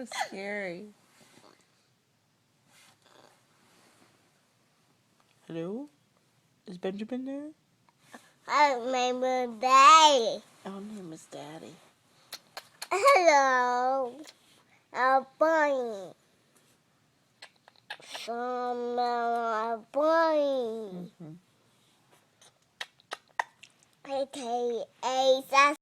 so scary. Hello? Is Benjamin there? I remember Daddy. Our name is Daddy. Hello. A bunny. So